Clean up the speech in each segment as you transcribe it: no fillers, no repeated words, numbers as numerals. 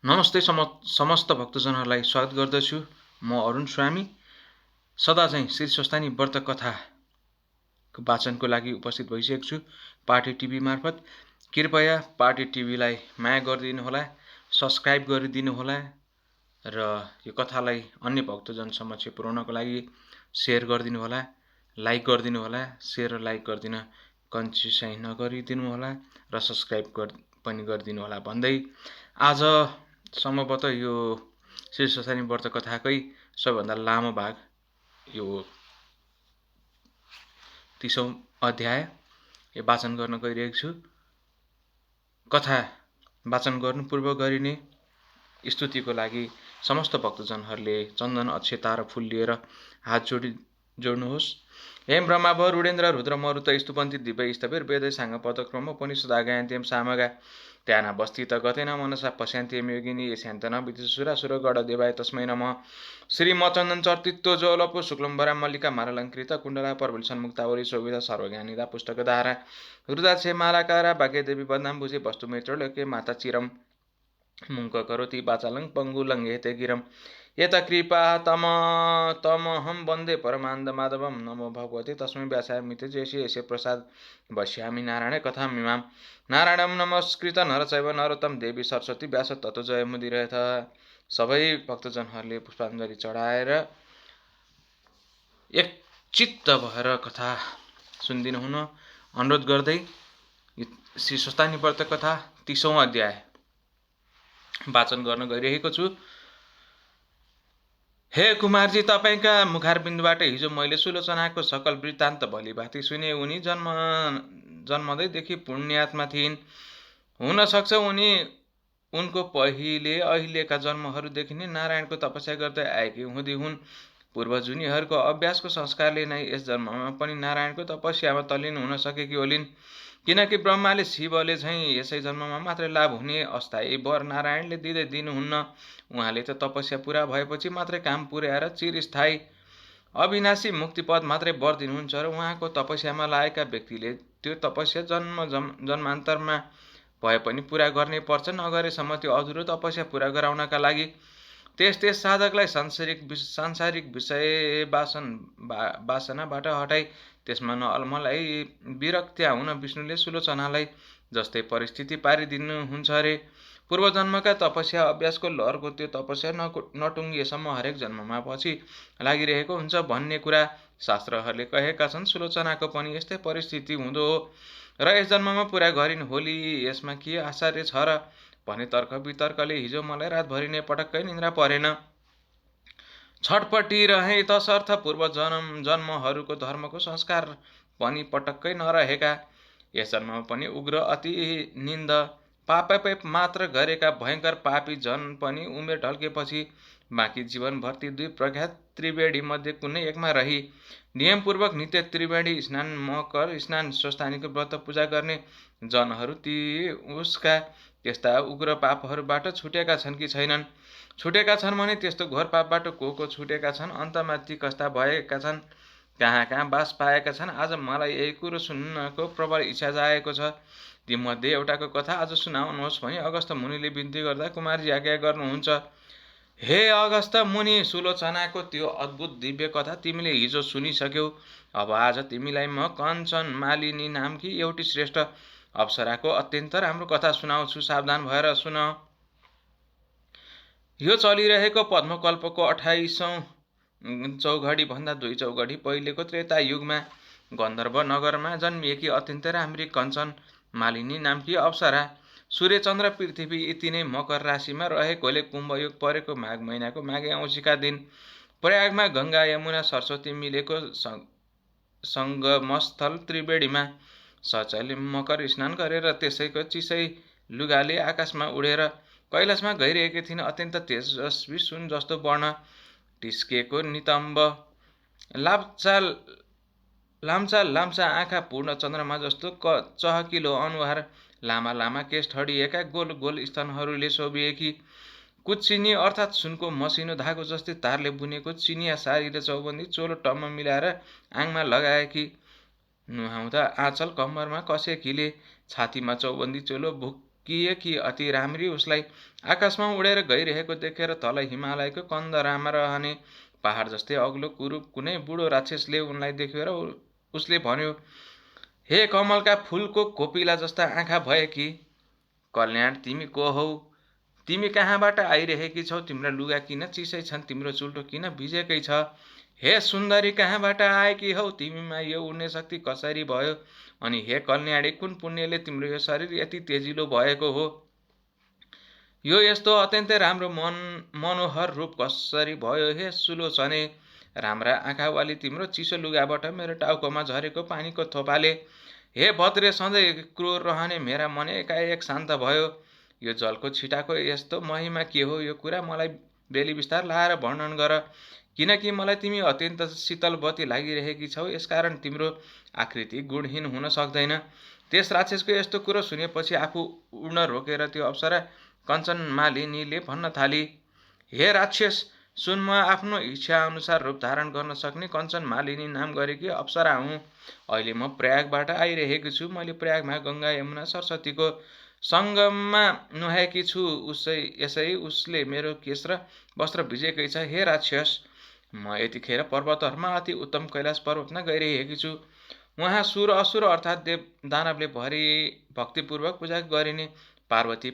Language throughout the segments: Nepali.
नमस्ते समस्त भक्तजनहरूलाई स्वागत गर्दछु। म अरुण स्वामी सदा चाहिँ श्री स्वस्थानी व्रत कथाको वाचनको लागि उपस्थित भइसकेको छु पार्टी टिभी मार्फत। कृपया पार्टी टिभीलाई माया गरिदिनुहोला, सब्सक्राइब गरिदिनुहोला र यो कथालाई अन्य भक्तजन समक्ष पुर्याउनको लागि सेयर गरिदिनुहोला, लाइक गरिदिनुहोला। सेयर र लाइक गरिदिन कन्जुसाइ नगरिदिनुहोला र सब्सक्राइब पनि गरिदिनुहोला भन्दै आज सम्भवतः यो श्री स्वस्थानी व्रत कथाकै सबैभन्दा लामो भाग, यो 30औं अध्याय यो वाचन गर्न गइरहेको छु। कथा वाचन गर्नु पूर्व गरिने स्तुतिको लागि समस्त भक्तजनहरूले चन्दन, अक्षता र फूल लिएर हात जोड्नुहोस्। हेम ब्रह्मा भ रुडेन्द्र रुद्र मरुत स्तुपन्ति दिव्य स्तवीर वेदै साङ्ग पदक्रम उपनिषदा गायन्त्यम सामगा त्याना बस्तित गतेन मनसा पश्यान्त्यम योगिनी यस्यान्तन विदुसुरासुर गण देवाय तस्मै नमः। श्रीमचन्दन चर्तित्व जोलपु शुक्लम्बरा मल्लिका माललङ्कृत कुण्डला परवल सन्मुक्तावली शोभिता सर्वज्ञानिदा पुस्तकधारा रुद्राक्षे मालाकारा भाग्यदेवी बदनाम्बुजे वस्तुमित्रलोके माता चिरम मुङ्क करोति वाचालं पङ्गुलङ्घेते गिरम यत कृपा तमहं वन्दे परमानन्द माधवं नमो भगवते तस्मै व्यासामिते जयसि यस्य प्रसाद वश्यामि नारायण कथामिमां नारायणं नमस्कृत नरचैव नरोत्तम देवी सरस्वती व्यास ततो जयमुदिरहेथ। सबै भक्तजनहरूले पुष्पाञ्जली चढाएर एक चित्त भएर कथा सुनिदिनु हुन अनुरोध गर्दै श्री स्वस्थानी व्रत कथा 30औं अध्याय वाचन गर्न गइरहेको छु। हे कुमारजी, तपाईका मुखारबिन्दबाट हिजो मैले सुलोचनाको सकल वृत्तान्त भलीभाँति सुने। उनी जन्मदैदेखि पुण्यात्मा थिइन्। हुन सक्छ उनको अहिलेका जन्महरूदेखि नै नारायणको तपस्या गर्दै आएकी हुँदी हुन्। पूर्वजुनीहरूको अभ्यासको संस्कारले नै यस जन्ममा पनि नारायणको तपस्यामा तल्लीन हुन सकेकी होलिन्। किनकि ब्रह्माले शिवले झैँ यसै जन्ममा मात्रै लाभ हुने अस्थायी वर नारायणले दिनुहुन्न। उहाँले त तपस्या पूरा भएपछि मात्रै काम पुर्याएर चिरस्थायी अविनाशी मुक्तिपद मात्रै वर दिनुहुन्छ र उहाँको तपस्यामा लागेका व्यक्तिले त्यो तपस्या जन्मान्तरमा भए पनि पूरा गर्नै पर्छ। नगरेसम्म त्यो अधुरो तपस्या पूरा गराउनका लागि त्यस साधकलाई सांसारिक विषय वासनाबाट हटाई त्यसमा नअल्मलाई विरक्त्या हुन विष्णुले सुलोचनालाई जस्तै परिस्थिति पारिदिनुहुन्छ अरे। पूर्वजन्मका तपस्या अभ्यासको लहरको त्यो तपस्या नटुङ्गिएसम्म हरेक जन्ममा पछि लागिरहेको हुन्छ भन्ने कुरा शास्त्रहरूले कहेका छन्। सुलोचनाको पनि यस्तै परिस्थिति हुँदो हो र यस जन्ममा पूरा गरिन् होली। यसमा के आश्चर्य छ र भने तर्क वितर्कले हिजो मलाई रातभरि नै पटक्कै निन्द्रा परेन। छटपटी रहे तसर्थ पूर्व जन्महरूको धर्मको संस्कार पनि पटक्कै नरहेका। यस जन्ममा पनि उग्र अति निन्द पापै मात्र गरेका भयङ्कर पापी जन पनि उमेर ढल्केपछि बाँकी जीवनभर ती दुई प्रख्यात त्रिवेणी मध्ये कुनै एकमा रही नियमपूर्वक नित्य त्रिवेणी स्नान, मकर स्नान, स्वस्थानीको व्रत पूजा गर्ने जनहरू ती उसका त्यस्ता उग्र पापहरूबाट छुटेका छन् कि छैनन्? छुटेका छन् भने त्यस्तो घोर पापबाट को छुटेका छन्? अन्तमा ती कस्ता भएका छन्? कहाँ बास पाएका छन्? आज मलाई यही कुरो सुन्नको प्रबल इच्छा जागेको छ। तीमध्ये एउटाको कथा आज सुनाउनुहोस् भनी अगस्त मुनिले बिन्ती गर्दा कुमारजी आज्ञा गर्नुहुन्छ। हे अगस्त मुनि, सुलोचनाको त्यो अद्भुत दिव्य कथा तिमीले हिजो सुनिसक्यौ। अब आज तिमीलाई म कञ्चन मालिनी नामकी एउटी श्रेष्ठ अप्सराको अत्यन्त राम्रो कथा सुनाउँछु। सावधान भएर सुन। यो चलिरहेको पद्मकल्पको 28औं चौघडी भन्दा 2 चौघडी पहिलेको त्रेता युगमा गन्धर्व नगरमा जन्मिएकी अत्यन्तै राम्री कञ्चन मालिनी नामकी अप्सरा सूर्य चन्द्र पृथ्वी यति नै मकर राशिमा रहेकोले कुम्भयोग परेको माघ महिनाको माघे औँसीका दिन प्रयागमा गङ्गा यमुना सरस्वती मिलेको सङ्गमस्थल त्रिवेणीमा सचैले मकर स्नान गरेर त्यसैको चिसै लुगाले आकाशमा उडेर कैलाशमा गइरहेकी थिइन्। अत्यन्त तेजस्वी सुन जस्तो वर्ण टिस्केको नितम्ब लाम्चा आँखा पूर्ण चन्द्रमा जस्तो चहकिलो अनुहार लामा लामा केश ठडिएका गोल गोल स्तनहरूले शोभिएकी कुचिनी अर्थात् सुनको मसिनो धागो जस्तै तारले बुनेको चिनिया साडी र चौबन्दी चोलो टम्म मिलाएर आङमा लगाएकी नुहाउँदा आँचल कम्मरमा कसेकीले छातीमा चौबन्दी चोलो कि अति राम्री उसलाई आकाशमा उडेर गइरहेको देखेर तल हिमालयको कन्दरामा रहने पहाड जस्तै अग्लो कुरूप कुनै बुढो राक्षसले उनलाई देखेर उसले भन्यो, हे कमलका फूलको कोपिला जस्ता आँखा भएकी कल्याण, तिमी को हौ? तिमी कहाँबाट आइरहेकी छौ? तिम्रा लुगा किन चिसै छन्? तिम्रो चुल्टो किन भिजेकै छ? हे सुन्दरी, कहाँबाट आएकी हौ? तिमीमा यो उड्ने शक्ति कसरी भयो? अनि हे कल्याणी, कुन पुण्यले तिम्रो यो शरीर यति तेजिलो भएको हो? यो यस्तो अत्यन्तै राम्रो मनोहर रूप कसरी भयो? हे सुलोचने, राम्रा आँखावाली, तिम्रो चिसो लुगाबाट मेरो टाउकोमा झरेको पानीको थोपाले हे भद्रे, सधैँ क्रूर रहने मेरा मन एकाएक शान्त भयो। यो जलको छिटाको यस्तो महिमा के हो? यो कुरा मलाई बेली बिस्तार लाएर वर्णन गर, किनकि मलाई तिमी अत्यन्त शीतलवती लागिरहेकी छौ, यसकारण तिम्रो आकृति गुणहीन हुन सक्दैन। त्यस राक्षसको यस्तो कुरो सुनेपछि आफू उड्न रोकेर त्यो अप्सरा कञ्चनमालिनीले भन्न थाली, हे राक्षस, सुन, म आफ्नो इच्छा अनुसार रूप धारण गर्न सक्ने कञ्चनमालिनी नाम गरेकी अप्सरा हुँ। अहिले म प्रयागबाट आइरहेको छु। मैले प्रयागमा गङ्गा यमुना सरस्वतीको सङ्गममा नुहाएकी छु। उसले मेरो केश र वस्त्र भिजेकै छ। हे राक्षस, म यतिखेर पर्वतहरूमा अति उत्तम कैलाश पर्वतमा गइरहेकी छु। उहाँ सुर असुर अर्थात् देव दानवले भरि भक्तिपूर्वक पूजा गरिने पार्वती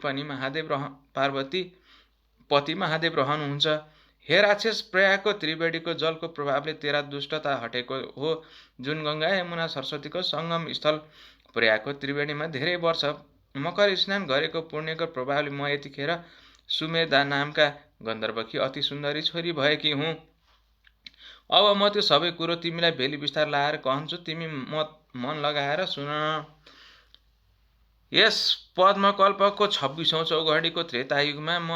पति महादेव रहनुहुन्छ। हे राक्षस, प्रयागको त्रिवेणीको जलको प्रभावले तेरा दुष्टता हटेको हो। जुन गङ्गा यमुना सरस्वतीको सङ्गम स्थल प्रयागको त्रिवेणीमा धेरै वर्ष मकर स्नान गरेको पुण्यको प्रभावले म यतिखेर सुमेधा नामका गन्धर्वकी अति सुन्दरी छोरी भएकी हुँ। अब म त्यो सबै कुरो तिमीलाई बेली बिस्तार लाएर कहन्छु, तिमी मन लगाएर सुन। यस पद्मकल्पको 26औं चौघडीको त्रेतायुगमा म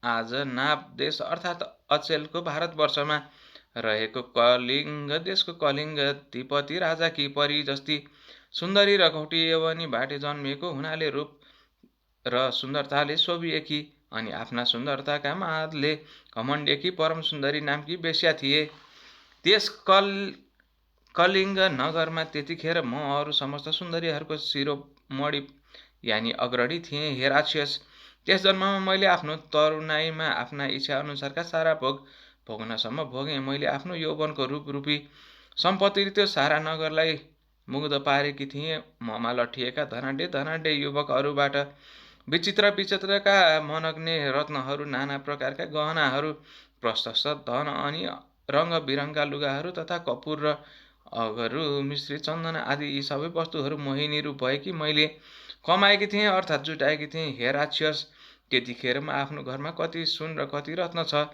आज नाभ देश अर्थात् अचेलको भारतवर्षमा रहेको कलिङ्ग देशको कलिङ्ग अधिपति राजाकी परी जस्ती सुन्दरी र घौटी यवनी बाटे जन्मिएको हुनाले रूप र सुन्दरताले शोभिएकी अनि आफ्ना सुन्दरताका मादले घमण्डेकी परम सुन्दरी नामकी वेश्या थिए। त्यस कलिङ्ग नगरमा त्यतिखेर म अरू समस्त सुन्दरीहरूको शिरोमणि यानि अग्रणी थिएँ। हे राक्षस, त्यस जन्ममा मैले आफ्नो तरुणाईमा आफ्ना इच्छा अनुसारका सारा भोग भोग्नसम्म भोगेँ। मैले आफ्नो यौवनको रूपी सम्पत्तिले त्यो सारा नगरलाई मुग्ध पारेकी थिएँ। ममा लट्ठिएका धनाढ्य युवकहरूबाट विचित्रका मनग्ने रत्नहरू, नाना प्रकारका गहनाहरू, प्रशस्त धन अनि रङ्गबिरङका लुगाहरू तथा कपुर र अगरू, मिश्री, चन्दन आदि यी सबै वस्तुहरू मोहिनी रूप भएकी मैले कमाएकी थिएँ अर्थात् जुटाएकी थिएँ। हे राक्षस, त्यतिखेर म आफ्नो घरमा कति सुन र कति रत्न छ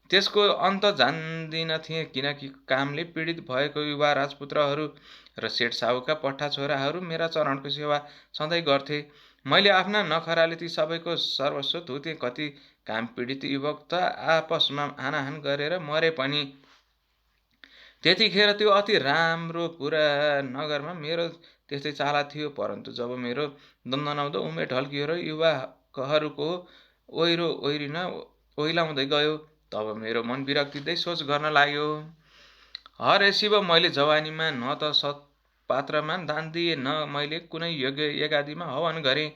त्यसको अन्त जान्दिन थिएँ, किनकि कामले पीडित भएको युवा राजपुत्रहरू र सेठ साहुका पट्टा छोराहरू मेरा चरणको सेवा सधैँ गर्थे। मैले आफ्ना नखराले ती सबैको सर्वस्व धुतेँ। कति काम पीडित युवक त आपसमा हानाहान गरेर मरे पनि। त्यतिखेर त्यो अति राम्रो पुरा नगरमा मेरो त्यस्तै चाला थियो। परन्तु जब मेरो दन्दनाउँदो उमेर ढल्कियो र युवाहरूको ओहिरो ओहिलाउँदै गयो, तब मेरो मन विरक्तिदै सोच गर्न लाग्यो, हरे शिव, मैले जवानीमा न त सत्पात्रमा दान दिएँ, न मैले कुनै यज्ञ यज्ञादिमा हवन गरेँ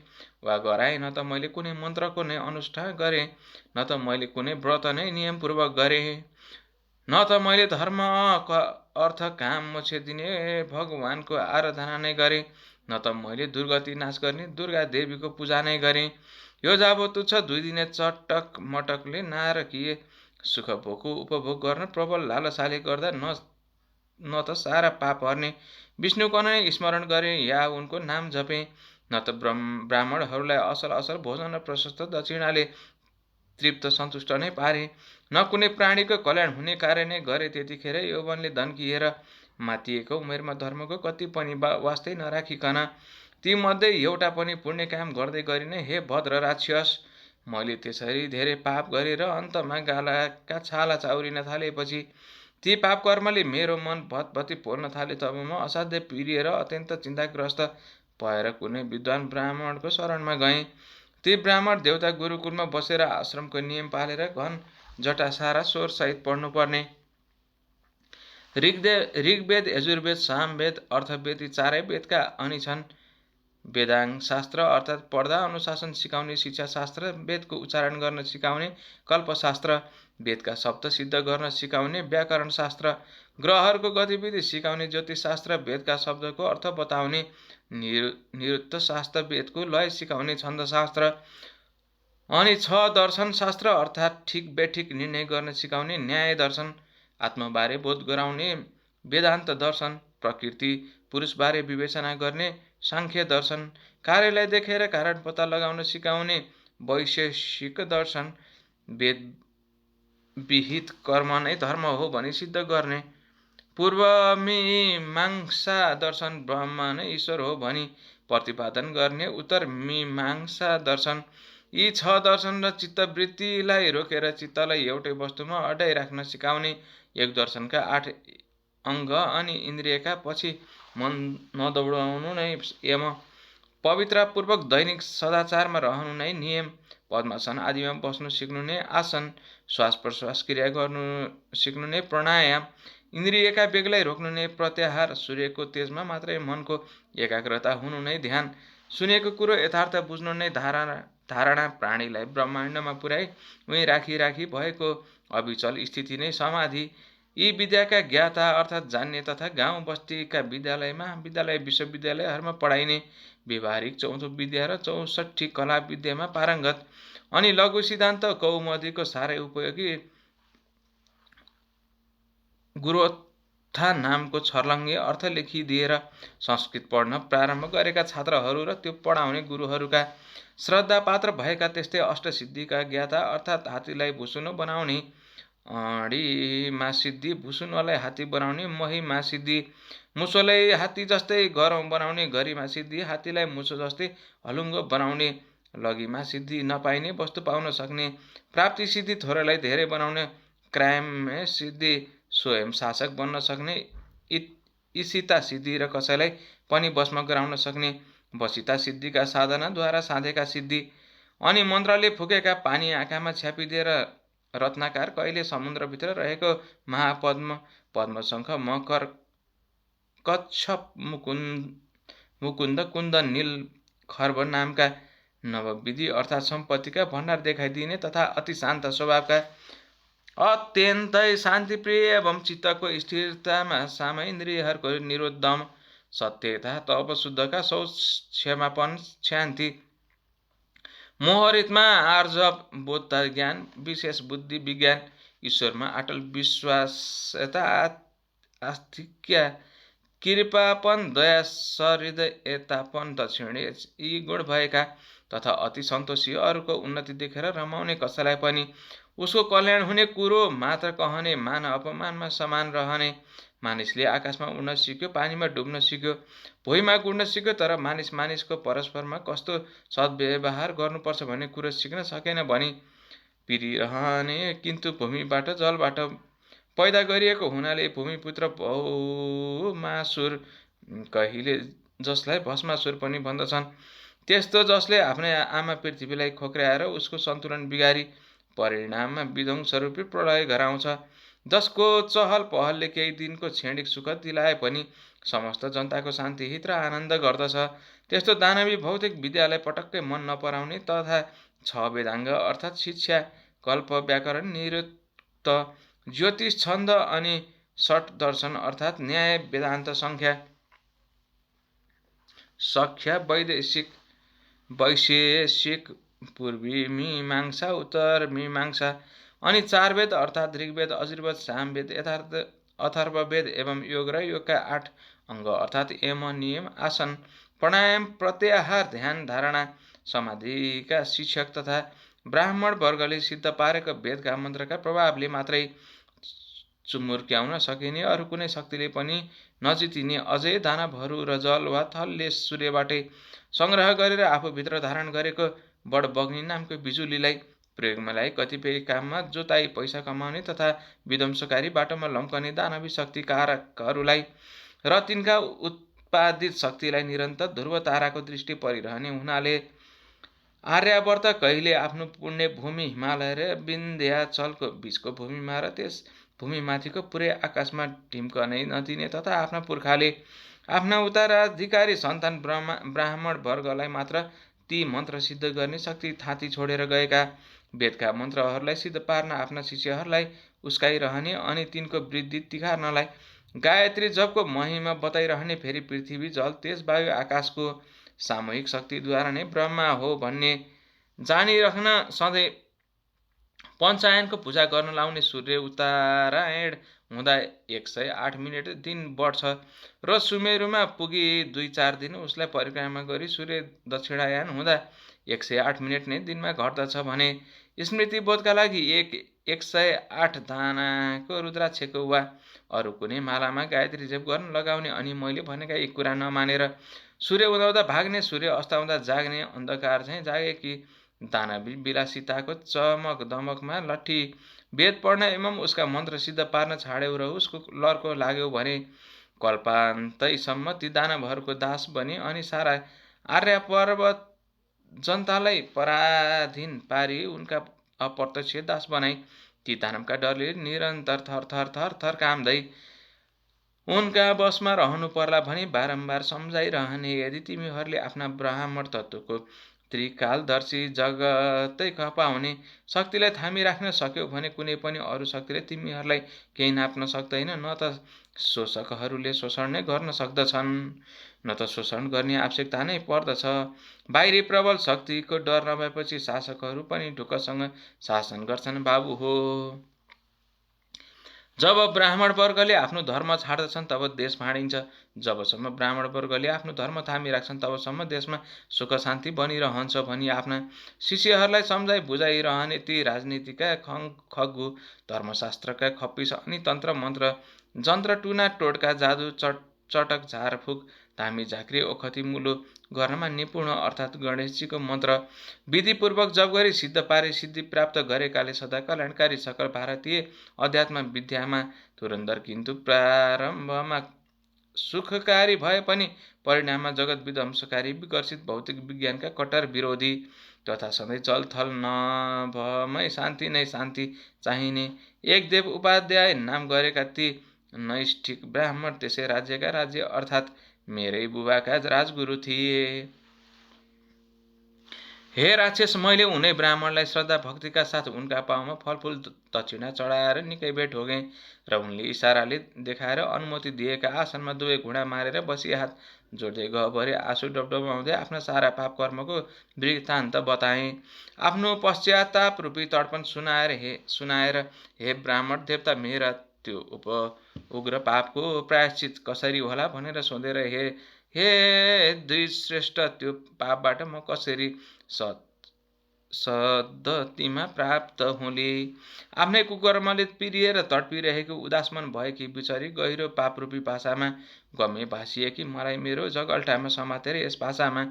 वा गराएँ, न त मैले कुनै मन्त्रको नै अनुष्ठान गरेँ, न त मैले कुनै व्रत नै नियमपूर्वक गरेँ, न त मैले धर्म अर्थ काम मोक्ष दिने भगवानको आराधना नै गरेँ, न त मैले दुर्गति नाश गर्ने दुर्गा देवीको पूजा नै गरेँ। यो जाबो तुच्छ 2 दिने चटक मटकले नारकीय सुख भोगको उपभोग गर्न प्रबल लालसाले गर्दा न त सारा पाप हर्ने विष्णुको नै स्मरण गरेँ या उनको नाम जपेँ, न त ब्राह्मणहरूलाई असल भोजन र प्रशस्त दक्षिणाले तृप्त सन्तुष्ट नै पारे, न कुनै प्राणीको कल्याण हुने कार्य नै गरे। त्यतिखेर यौवनले धन्किएर मातिएको उमेरमा धर्मको कति पनि वास्तै नराखिकन तीमध्ये एउटा पनि पुण्य काम गर्दै गरिने हे भद्र राक्षस, मैले त्यसरी धेरै पाप गरेर अन्तमा गालाका छाला चाउरिन थालेपछि ती पाप कर्मले मेरो मन भतभती पोल्न थाले। तब म असाध्य पिरिएर अत्यन्त चिन्ताग्रस्त भएर कुनै विद्वान ब्राह्मणको शरणमा गएँ। ती ब्राह्मण देवता गुरुकुलमा बसेर आश्रमको नियम पालेर घन जटासारा स्वरसहित पढ्नुपर्ने। ऋग्वेद, यजुर्वेद, सामवेद, अर्थवेद यी 4 वेदका अनि छन्। वेदाङ्ग शास्त्र अर्थात् पढ्दा अनुशासन सिकाउने शिक्षाशास्त्र, वेदको उच्चारण गर्न सिकाउने कल्पशास्त्र, वेदका शब्द सिद्ध गर्न सिकाउने व्याकरण शास्त्र, ग्रहहरूको गतिविधि सिकाउने ज्योतिषशास्त्र, वेदका शब्दको अर्थ बताउने निरुक्त शास्त्र, वेदको लय सिकाउने छन्दशास्त्र, अनि 6 दर्शन शास्त्र अर्थात् ठिक बेठिक निर्णय गर्न सिकाउने न्याय दर्शन, आत्मबारे बोध गराउने वेदान्त दर्शन, प्रकृति पुरुषबारे विवेचना गर्ने सांख्य दर्शन, कार्यलाई देखेर कारण पत्ता लगाउन सिकाउने वैशेषिक दर्शन, वेद विहित कर्म नै धर्म हो भनी सिद्ध गर्ने पूर्वमीमांसा दर्शन, ब्रह्म नै ईश्वर हो भनी प्रतिपादन गर्ने उत्तरमीमांसा दर्शन। यी 6 दर्शन र चित्तवृत्तिलाई रोकेर चित्तलाई एउटै वस्तुमा अड्याइराख्न सिकाउने एक दर्शनका 8 अङ्ग अनि इन्द्रियका पछि मन नदौडाउनु नै यम, पवित्रपूर्वक दैनिक सदाचारमा रहनु नै नियम, पद्मासन आदिमा बस्नु सिक्नु नै आसन, श्वास प्रश्वास क्रिया गर्नु सिक्नु नै प्राणायाम, इन्द्रियका बेग्लै रोक्नु नै प्रत्याहार, सूर्यको तेजमा मात्रै मनको एकाग्रता हुनु नै ध्यान, सुनेको कुरो यथार्थ बुझ्नु नै धारणा, प्राणीलाई ब्रह्माण्डमा पुर्याई उहीँ राखी भएको अविचल स्थिति नै समाधि। यी विद्याका ज्ञाता अर्थात् जान्ने तथा गाउँ बस्तीका विद्यालय, महाविद्यालय, विश्वविद्यालयहरूमा पढाइने व्यवहारिक 4औं विद्या र 64 कला विद्यामा पारङ्गत, अनि लघु सिद्धान्त कौमुदीको साह्रै उपयोगी गुरोत्था नामको छर्लङ्गे अर्थ लेखिदिएर संस्कृत पढ्न प्रारम्भ गरेका छात्रहरू र त्यो पढाउने गुरुहरूका श्रद्धापात्र भएका त्यस्तै अष्टसिद्धिका ज्ञाता अर्थात् हात्तीलाई भुसुनो बनाउने अँडीमा सिद्धि, भुसुनोलाई हात्ती बनाउने महिमा सिद्धि, मुसोलाई हात्ती जस्तै गरौँ बनाउने गरिमा सिद्धि, हात्तीलाई मुसो जस्तै हलुङ्गो बनाउने लगीमा सिद्धि, नपाइने वस्तु पाउन सक्ने प्राप्ति सिद्धि, थोरैलाई धेरै बनाउने क्राइम सिद्धि, स्वयं शासक बन्न सक्ने इसिता सिद्धि र कसैलाई पनि वशमा गराउन सक्ने वसिता सिद्धिका साधनाद्वारा साधेका सिद्धि, अनि मन्त्रले फुकेका पानी आँखामा छ्यापिदिएर रत्नाकार कहिले समुद्रभित्र रहेको महापद्म, पद्मशङ्ख, मकर, कच्छप, मुकुन्द, कुन्द, नील, खर्ब नामका नवविधि अर्थात् सम्पत्तिका भण्डार देखाइदिने तथा अति शान्त स्वभावका अत्यन्तै शान्तिप्रिय एवं चित्तको स्थिरतामा सामेन्द्रियहरूको निरोधम, सत्यता, तप, शुद्धका शौच, क्षमापन, शान्ति, मोहरितमा आर्जव, बोधता ज्ञान, विशेष बुद्धि विज्ञान, ईश्वरमा अटल विश्वासता, आस्तिक्य, कृपापन, दया, सहृदयतापन, दक्षिणे यी गुण भएका तथा अति सन्तोषी, अरूको उन्नति देखेर रमाउने, कसैलाई पनि उसको कल्याण हुने कुरो मात्र कहने, मान अपमानमा समान रहने, मानिसले आकाशमा उड्न सिक्यो, पानीमा डुब्न सिक्यो, भुइँमा गुड्न सिक्यो, तर मानिसको परस्परमा कस्तो सद्व्यवहार गर्नुपर्छ भन्ने कुरो सिक्न सकेन भनी पिरिरहने, किन्तु भूमिबाट जलबाट पैदा गरिएको हुनाले भूमिपुत्र भौमासुर, कहिले जसलाई भस्मासुर पनि भन्दछन्, त्यस्तो जसले आफ्नै आमा पृथ्वीलाई खोक्र्याएर उसको सन्तुलन बिगारी परिणाममा विध्वंसरूपी प्रलय गराउँछ, जसको चहल पहलले केही दिनको क्षणिक सुख दिलाए पनि समस्त जनताको शान्ति, हित र आनन्द गर्दछ, त्यस्तो दानवी भौतिक विद्यालाई पटक्कै मन नपराउने तथा 6 वेदाङ्ग अर्थात् शिक्षा, कल्प, व्याकरण, निरुक्त, ज्योतिष, छन्द अनि 6 दर्शन अर्थात् न्याय, वेदान्त, सख्य, वैशेषिक, पूर्वी मीमांसा, उत्तर मीमांसा, अनि 4 वेद अर्थात् ऋग्वेद, अजुर्वेद, सामवेद, अथर्ववेद एवं योग र योगका 8 अङ्ग अर्थात् यम, नियम, आसन, प्राणायाम, प्रत्याहार, ध्यान, धारणा, समाधिका शिक्षक तथा ब्राह्मण वर्गले सिद्ध पारेको वेदका मन्त्रका प्रभावले मात्रै चुमुर्क्याउन सकिने, अरू कुनै शक्तिले पनि नजितिने, अझै दानवहरू र जल वा थलले सूर्यबाटै सङ्ग्रह गरेर आफूभित्र धारण गरेको बडबग्नी नामको बिजुलीलाई प्रयोगमा ल्याई कतिपय काममा जोताई पैसा कमाउने तथा विध्वंसकारी बाटोमा लम्कने दानवी शक्तिकारकहरूलाई र तिनका उत्पादित शक्तिलाई निरन्तर ध्रुव ताराको दृष्टि परिरहने हुनाले आर्यावर्त कहिले आफ्नो पुण्य भूमि हिमालय र विन्ध्याचलको बीचको भूमिमा र त्यस भूमिमाथिको पुरै आकाशमा ढिम्कनै नदिने तथा आफ्ना पुर्खाले आफ्ना उत्तराधिकारी सन्तान ब्राह्मण वर्गलाई मात्र ती मन्त्र सिद्ध गर्ने शक्ति थाती छोडेर गएका। वेदका मन्त्रहरूलाई सिद्ध पार्न आफ्ना शिष्यहरूलाई उस्काइरहने अनि तिनको वृद्धि तिखार्नलाई गायत्री जपको महिमा बताइरहने, फेरि पृथ्वी जल तेज वायु आकाशको सामूहिक शक्तिद्वारा नै ब्रह्मा हो भन्ने जानिराख्न सधैँ पञ्चायनको पूजा गर्न लाउने सूर्य उत्तरायण हुँदा 108 मिनेट दिन बढ्छ र सुमेरुमा पुगी 2-4 दिन उसलाई परिक्रमा गरी सूर्य दक्षिणायन हुँदा 108 मिनेट नै दिनमा घट्दछ भने स्मृतिबोधका लागि 108 दानाको रुद्राक्षको वा अरू कुनै मालामा गायत्री जप गर्न लगाउने अनि मैले भनेका यी कुरा नमानेर सूर्य उदाउँदा भाग्ने, सूर्य अस्ताउँदा जाग्ने, अन्धकार चाहिँ जागेकी दानवी विलासिताको चमक दमकमा लट्ठी वेद पढ्न एवं उसका मन्त्र सिद्ध पार्न छाड्यौ र उसको लर्को लाग्यौ भने कल्पान्तैसम्म ती दानवहरूको दास बनी अनि सारा आर्य पर्वत जनतालाई पराधीन पारी उनका अप्रत्यक्ष दास बनाई। ती दानवका डरले निरन्तर थर थर थर थर काम्दै उनका बसमा रहनु पर्ला भनी बारम्बार सम्झाइरहने। यदि तिमीहरूले आफ्ना ब्राह्मण तत्त्वको त्रिकालदर्शी जगतै खपाउने शक्तिलाई थामिराख्न सक्यौ भने कुनै पनि अरू शक्तिले तिमीहरूलाई केही नाप्न सक्दैन। न त शोषकहरूले शोषण नै गर्न सक्दछन्, न त शोषण गर्ने आवश्यकता नै पर्दछ। बाहिरी प्रबल शक्तिको डर नभएपछि शासकहरू पनि ढुक्कसँग शासन गर्छन् बाबु हो। जब ब्राह्मण वर्गले आफ्नो धर्म छाड्दछन् तब देश भाँडिन्छ। जबसम्म ब्राह्मण वर्गले आफ्नो धर्म थामिराख्छन् तबसम्म देशमा सुख शान्ति बनिरहन्छ भनी आफ्ना शिष्यहरूलाई सम्झाइ बुझाइरहने ती राजनीतिका खग्गु, धर्मशास्त्रका खप्पिस अनि तन्त्र मन्त्र जन्त्र टुना टोटका जादु चटक झारफुक धामी झाँक्री ओखती मुलो गर्नमा निपुण अर्थात् गणेशजीको मन्त्र विधिपूर्वक जप गरी सिद्ध पारी सिद्धि प्राप्त गरेकाले सदा कल्याणकारी सकल भारतीय अध्यात्म विद्यामा धुरन्धर, किन्तु प्रारम्भमा सुखकारी भए पनि परिणाममा जगत विध्वंसकारी विकर्षित भौतिक विज्ञानका कट्टर विरोधी तथा सधैँ जलथल नभमै शान्ति नै शान्ति चाहिने एकदेव उपाध्याय नाम गरेका ती नैष्ठिक ब्राह्मण त्यसै राज्यका राज्य अर्थात् मेरै बुबाका राजगुरु थिए। हे राक्षस, मैले उनै ब्राह्मणलाई श्रद्धा भक्तिका साथ उनका पाउमा फलफुल दक्षिणा चढाएर निकै बेर ढोगेँ र उनले इसाराले देखाएर अनुमति दिएका आसनमा दुवै घुँडा मारेर बसी हात जोड्दै गहभरि आँसु डबडबाउँदै आफ्ना सारा पाप कर्मको वृत्तान्त बताएँ। आफ्नो पश्चाताप रूपी तर्पण सुनाएर हे ब्राह्मण देवता, मेरा त्यो उग्र पापको प्रायश्चित कसरी होला भनेर सोधेर हे द्विश्रेष्ठ, त्यो पापबाट म कसरी सद्गतिमा प्राप्त हुँले? आफ्नै कुकर्मले पिरिएर तडपिरहेको उदासमन भएकी बिचरी गहिरो पापरूपी भाषामा गमे भाषिएकी मलाई मेरो जगल्टामा समातेर यस भाषामा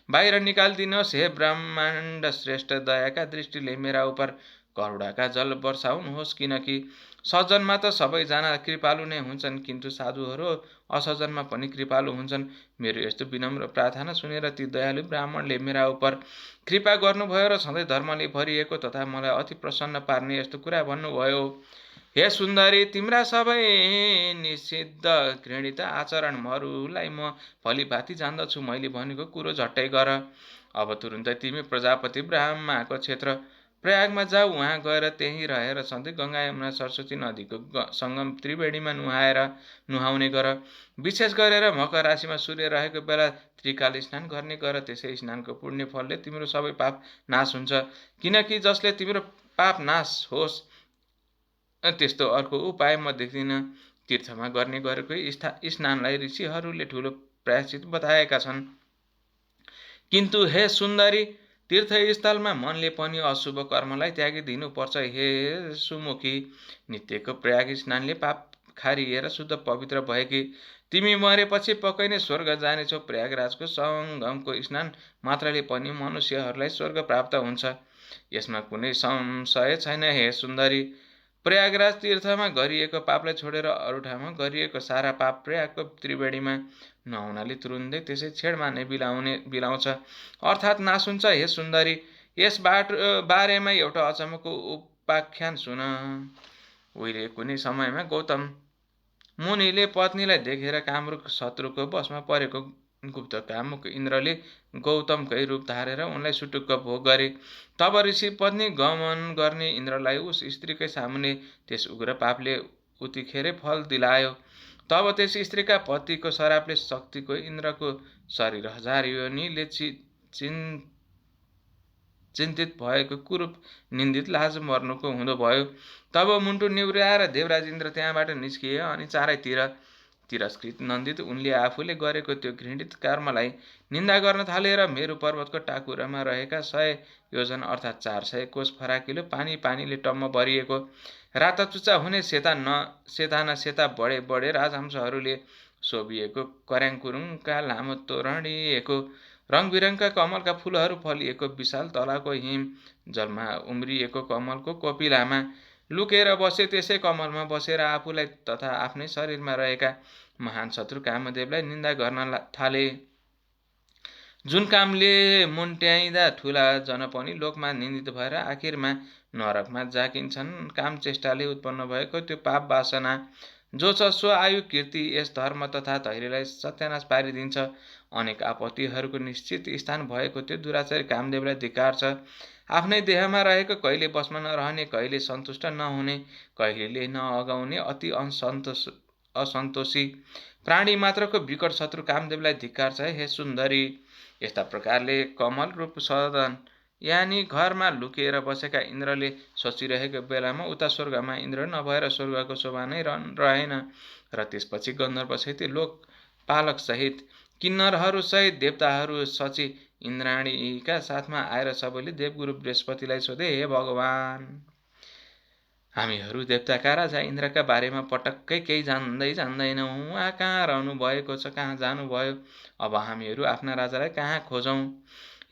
बाहिर निकालिदिनुहोस्। हे ब्रह्माण्ड श्रेष्ठ, दयाका दृष्टिले मेरा उपर करुणाका जल वर्षाउनुहोस्, किनकि सज्जनमा त सबैजना कृपालु नै हुन्छन्, किन्तु साधुहरू असज्जनमा पनि कृपालु हुन्छन्। मेरो यस्तो विनम्र प्रार्थना सुनेर ती दयालु ब्राह्मणले मेरा उपर कृपा गर्नुभयो र सधैँ धर्मले भरिएको तथा मलाई अति प्रसन्न पार्ने यस्तो कुरा भन्नुभयो। हे सुन्दरी, तिम्रा सबै निषिद्ध घृणित आचरणहरूलाई म भलीभाँति जान्दछु। मैले भनेको कुरो झट्टै गर। अब तुरुन्तै तिमी प्रजापति ब्रह्माको क्षेत्र प्रयागमा जाऊ। उहाँ गएर त्यहीँ रहेर सधैँ गङ्गा यमुना सरस्वती नदीको सङ्गम त्रिवेणीमा नुहाउने गर। विशेष गरेर मकर राशिमा सूर्य रहेको बेला त्रिकाल स्नान गर्ने गर। त्यसै स्नानको पुण्य फलले तिम्रो सबै पाप नाश हुन्छ। किनकि जसले तिम्रो पाप नाश होस् त्यस्तो अर्को उपाय म देख्दिनँ। तीर्थमा गर्ने गरेको स्नानलाई ऋषिहरूले ठुलो प्रायश्चित बताएका छन्। किन्तु हे सुन्दरी, तीर्थस्थलमा मनले पनि अशुभ कर्मलाई त्यागिदिनुपर्छ। हे सुमुखी, नित्यको प्रयाग स्नानले पाप खारिएर शुद्ध पवित्र भएकी तिमी मरेपछि पक्कै नै स्वर्ग जानेछौ। प्रयागराजको सङ्गमको स्नान मात्रले पनि मनुष्यहरूलाई स्वर्ग प्राप्त हुन्छ, यसमा कुनै संशय छैन। हे सुन्दरी, प्रयागराज तीर्थमा गरिएको पापलाई छोडेर अरू ठाउँमा गरिएको सारा पाप प्रयागको त्रिवेणीमा नुहाउनाले तुरुन्तै त्यसै छेडमा नै बिलाउँछ, अर्थात् नाश हुन्छ। हे सुन्दरी, यस बारेमा एउटा अचम्मको उपाख्यान सुन। उहिले कुनै समयमा गौतम मुनिले पत्नीलाई देखेर कामरूप शत्रुको वशमा परेको गुप्त कामुक इन्द्रले गौतमकै रूप धारेर उनलाई सुटुक्क भोग गरे। तब ऋषि पत्नी गमन गर्ने इन्द्रलाई उस स्त्रीकै सामुन्ने त्यस उग्र पापले उतिखेरै फल दिलायो। तब त्यस स्त्रीका पतिको श्रापले शक्तिको इन्द्रको शरीर हजार योनिले चिन्तित भएको कुरूप निन्दित लाज मर्नुको हुँदो भयो। तब मुन्टु निहुर्याएर देवराज इन्द्र त्यहाँबाट निस्किए अनि चारैतिर तिरस्कृत नन्दित उनले आफूले गरेको त्यो घृणित कर्मलाई निन्दा गर्न थाले र मेरु पर्वतको टाकुरामा रहेका 100 योजना अर्थात् 400 कोष फराकिलो पानीले टम्म भरिएको राताचुच्चा हुने सेता बडे बडे राजहंसहरूले शोभिएको कर्याङकुरुङका लामो तोरणिएको रङबिरङका कमलका फूलहरू फलिएको विशाल तलाको हिम जलमा उम्रिएको कमलको कोपिलामा लुकेर बसे। त्यसै कमलमा बसेर आफूलाई तथा आफ्नै शरीरमा रहेका महान शत्रु कामदेवलाई निन्दा गर्न थाले। जुन कामले मुन्ट्याइँदा ठुला जन पनि लोकमा निन्दित भएर आखिरमा नरकमा जाकिन्छन्। काम चेष्टाले उत्पन्न भएको त्यो पाप वासना जो छ सो आयु कीर्ति यस धर्म तथा धैर्यलाई सत्यानाश पारिदिन्छ। अनेक आपत्तिहरूको निश्चित स्थान भएको त्यो दुराचारी कामदेवलाई धिक्कार छ। आफ्नै देहमा रहेको कहिले बसमा नरहने, कहिले सन्तुष्ट नहुने, कहिलेले नअगाउने अति असन्तोषी प्राणी मात्रको विकट शत्रु कामदेवलाई धिक्कार छ। हे सुन्दरी, यस्ता प्रकारले कमल रूप सदन यानी घरमा लुकेर बसेका इन्द्रले सोचिरहेको बेलामा उता स्वर्गमा इन्द्र नभएर स्वर्गको शोभा नै रहेन र त्यसपछि गन्धर्वसहित लोकपालक सहित किन्नरहरू सहित देवताहरू सची इन्द्राणीका साथमा आएर सबैले देवगुरु बृहस्पतिलाई सोधे, हे भगवान, हामीहरू देवताका राजा इन्द्रका बारेमा पटक्कै केही जान्दैनौँ। उहाँ कहाँ रहनु भएको छ, कहाँ जानुभयो? अब हामीहरू आफ्ना राजालाई कहाँ खोजौँ?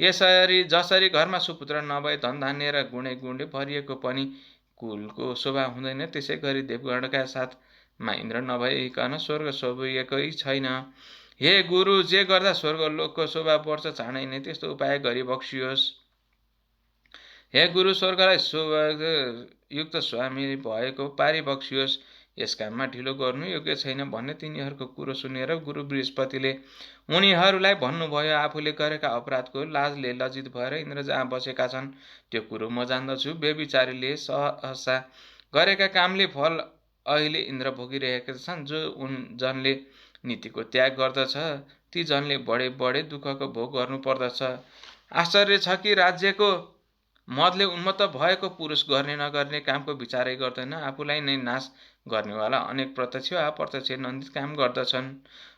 यसरी जसरी घरमा सुपुत्र नभए धनधान्य र गुणे भरिएको पनि कुलको शोभा हुँदैन, त्यसै गरी देवगणका साथमा इन्द्र नभइकन स्वर्ग शोभिएकै छैन। हे गुरु, जे गर्दा स्वर्गलोकको शोभा बढ्छ चाँडै नै त्यस्तो उपाय गरी बक्सियोस्। हे गुरु, स्वर्गलाई शोभायुक्त स्वामी भएको पारी बक्सियोस्। यस काममा ढिलो गर्नु योग्य छैन भन्ने तिनीहरूको कुरो सुनेर गुरु बृहस्पतिले उनीहरूलाई भन्नुभयो, आफूले गरेका अपराधको लाजले लज्जित भएर इन्द्र जहाँ बसेका छन् त्यो कुरो म जान्दछु। बेविचारीले सहसा गरेका कामले फल अहिले इन्द्र भोगिरहेका छन्। जो जनले नीतिको त्याग गर्दछ ती जनले बडे बडे दुःखको भोग गर्नु पर्दछ। आश्चर्य छ कि राज्यको मदले उन्मत्त भएको पुरुष गर्ने नगर्ने कामको विचारै गर्दैन। आफूलाई नै नाश गर्नेवाला अनेक प्रत्यक्ष वा अप्रत्यक्ष नन्दित काम गर्दछन्।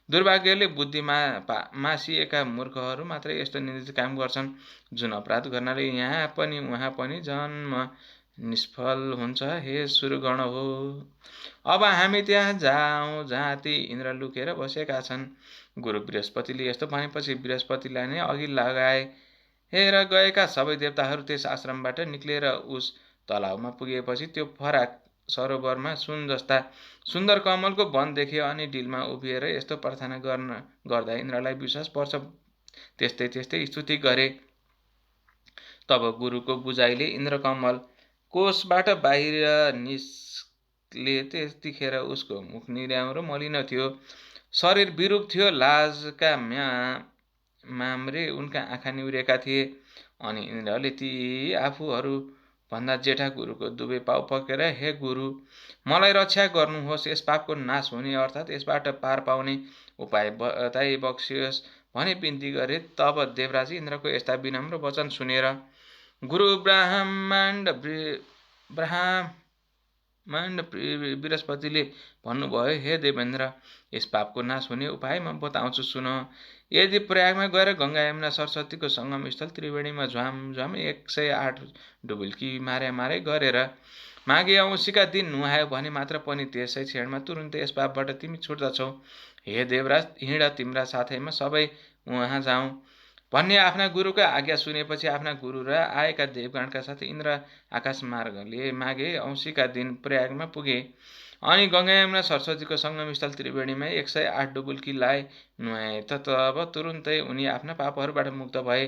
दुर्भाग्यले बुद्धिमा मासिएका मूर्खहरू मात्र यस्तो निन्दित काम गर्छन्, जुन अपराध गर्नाले यहाँ पनि उहाँ पनि जन्म निष्फल हुन्छ। हे सुरगण हो, अब हामी त्यहाँ जाउँ जहाँ ती इन्द्र लुकेर बसेका छन्। गुरु बृहस्पतिले यस्तो भनेपछि बृहस्पतिलाई नै अघि लगाए र गएका सबै देवताहरू त्यस आश्रमबाट निक्लेर उस तलाउमा पुगेपछि त्यो फराक सरोवरमा सुन जस्ता सुन्दर कमलको वन देखे अनि डिलमा उभिएर यस्तो प्रार्थना गर्दा इन्द्रलाई विश्वास पर्छ त्यस्तै स्तुति गरे। तब गुरुको बुझाइले इन्द्र कमल कोषबाट बाहिर निस्कले। त्यतिखेर उसको मुख निराम्रो मलिन थियो, शरीर विरूप थियो, लाजका माम्रे उनका आँखा निहुरेका थिए। अनि इन्द्रले ती आफूहरू भन्दा जेठा गुरुको दुवै पाउ पक्रेर, हे गुरु, मलाई रक्षा गर्नुहोस्, यस पापको नाश हुने अर्थात् यसबाट पार पाउने उपाय बताई बक्सियोस् भनी बिन्ती गरे। तब देवराज इन्द्रको यस्ता विनम्र वचन सुनेर गुरु ब्रह्माण्ड बृहस्पतिले भन्नुभयो, हे देवेन्द्र, यस पापको नाश हुने उपाय म बताउँछु, सुन। यदि प्रयागमा गएर गङ्गा यमुना सरस्वतीको सङ्गम स्थल त्रिवेणीमा झ्वाम 108 डुबुल्की मारे गरेर माघे औँसीका दिन नुहायो भने मात्र पनि त्यसै क्षणमा तुरुन्तै यस पापबाट तिमी छुट्दछौ। हे देवराज, हिँड, तिम्रा साथैमा सबै उहाँ जाउँ भन्ने आफ्ना गुरुको आज्ञा सुनेपछि आफ्ना गुरु र आएका देवगणका साथ इन्द्र आकाश मार्गले माघे औँसीका दिन प्रयागमा पुगे अनि गङ्गा यमुना सरस्वतीको सङ्गम स्थल त्रिवेणीमा 108 डुबुल्कीलाई नुहाए। तब तुरुन्तै उनी आफ्ना पापहरूबाट मुक्त भए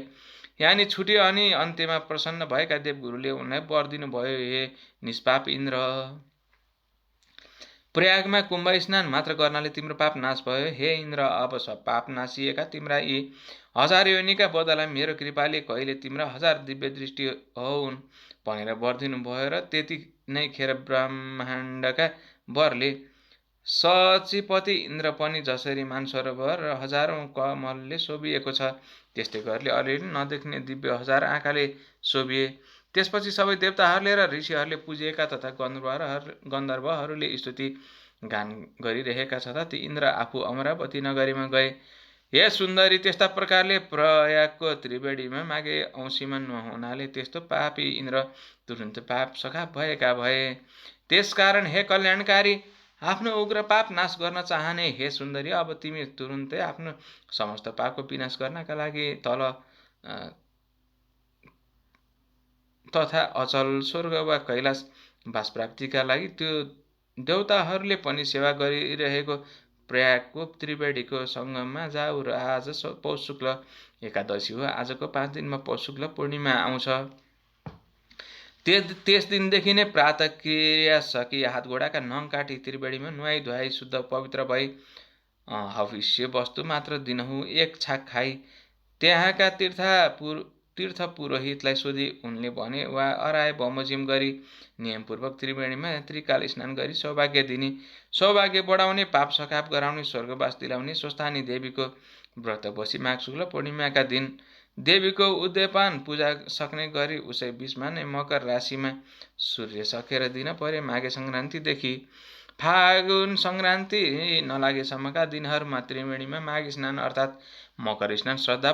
यानी छुटे अनि अन्त्यमा प्रसन्न भएका देवगुरुले उनलाई वर दिनुभयो, हे निष्पाप इन्द्र, प्रयागमा कुम्भ स्नान मात्र गर्नाले तिम्रो पाप नाश भयो। हे इन्द्र, अब सब पाप नासिएका तिम्रा यी 1000 योनिका बदला मेरो कृपाले कहिले तिम्रा 1000 दिव्य दृष्टि होउन् भनेर वर दिनुभयो र त्यति नै खेर ब्रह्माण्डका वरले सचिपति इन्द्र पनि जसरी मानसरोवर र हजारौँ कमलले शोभिएको छ त्यस्तै गरले अलिअलि नदेख्ने दिव्य 1000 आँखाले शोभिए। त्यसपछि सबै देवताहरूले र ऋषिहरूले पुजिएका तथा गन्धर्वहरूले स्तुति गान गरिरहेका छँदा ती इन्द्र आफू अमरावती नगरीमा गए। हे सुन्दरी, त्यस्ता प्रकारले प्रयागको त्रिवेणीमा मागे औँसीमा नहुनाले त्यस्तो पापी इन्द्र तुरुन्त पाप सखाप भएका भए। त्यसकारण हे कल्याणकारी, आफ्नो उग्र पाप नाश गर्न चाहने हे सुन्दरी, अब तिमी तुरुन्तै आफ्नो समस्त पापको विनाश गर्नका लागि तथा अचल स्वर्ग वा कैलाश वास प्राप्तिका लागि त्यो देवताहरूले पनि सेवा गरिरहेको प्रयागको त्रिवेणीको सङ्गममा जाऊ र आज पौष शुक्ल एकादशी हो। आजको 5 दिनमा पौष शुक्ल पूर्णिमा आउँछ। त्यस दिनदेखि नै प्रातः क्रिया सकी हात गोडाका नङ काटी त्रिवेणीमा नुहाई धुवाई शुद्ध पवित्र भई हविष्य वस्तु मात्र दिनहुँ एक छाक खाई त्यहाँका तीर्थ पुरोहितलाई सोधी उनले भने वा अराए बमोजिम गरी नियमपूर्वक त्रिवेणीमा त्रिकाल स्नान गरी सौभाग्य दिने, सौभाग्य बढाउने, पाप सखाप गराउने, स्वर्गवास दिलाउने स्वस्थानी देवीको व्रत बसी माघ शुक्ल पूर्णिमाका दिन देवीको उद्यापन पूजा सक्ने गरी उसै बीचमा नै मकर राशिमा सूर्य सकेर दिन परे माघे सङ्क्रान्तिदेखि फागुन सङ्क्रान्ति नलागेसम्मका दिनहरूमा त्रिवेणीमा माघ स्नान अर्थात् मकर स्नान श्रद्धा